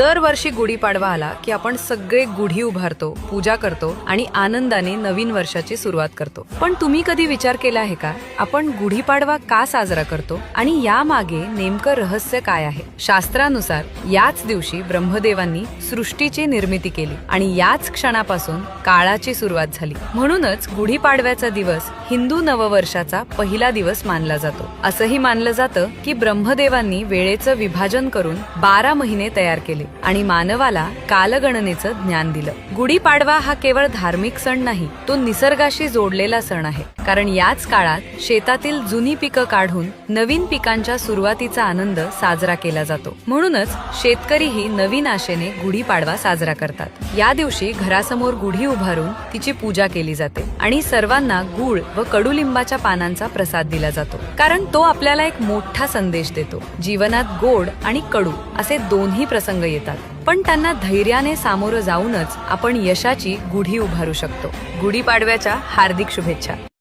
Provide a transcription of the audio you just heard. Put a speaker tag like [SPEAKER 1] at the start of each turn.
[SPEAKER 1] दरवर्षी गुढीपाडवा आला की आपण सगळे गुढी उभारतो, पूजा करतो आणि आनंदाने नवीन वर्षाची सुरुवात करतो. पण तुम्ही कधी विचार केला आहे का, आपण गुढीपाडवा का साजरा करतो आणि यामागे नेमकं रहस्य काय आहे? शास्त्रानुसार याच दिवशी ब्रह्मदेवांनी सृष्टीची निर्मिती केली आणि याच क्षणापासून काळाची सुरुवात झाली. म्हणूनच गुढीपाडव्याचा दिवस हिंदू नववर्षाचा पहिला दिवस मानला जातो. असंही मानलं जातं की ब्रह्मदेवांनी वेळेचं विभाजन करून 12 महिने तयार केले आणि मानवाला कालगणनेचं ज्ञान दिलं. गुढीपाडवा हा केवळ धार्मिक सण नाही, तो निसर्गाशी जोडलेला सण आहे. कारण याच काळात शेतातील जुनी पिकं काढून नवीन पिकांच्या सुरुवातीचा आनंद साजरा केला जातो. म्हणूनच शेतकरीही नवीन आशेने गुढीपाडवा साजरा करतात. या दिवशी घरासमोर गुढी उभारून तिची पूजा केली जाते आणि सर्वांना गूळ व कडुलिंबाच्या पानांचा प्रसाद दिला जातो. कारण तो आपल्याला एक मोठा संदेश देतो. जीवनात गोड आणि कडू असे दोन्ही प्रसंग येतात, पण त्यांना धैर्याने सामोरं जाऊनच आपण यशाची गुढी उभारू शकतो. गुढीपाडव्याच्या हार्दिक शुभेच्छा.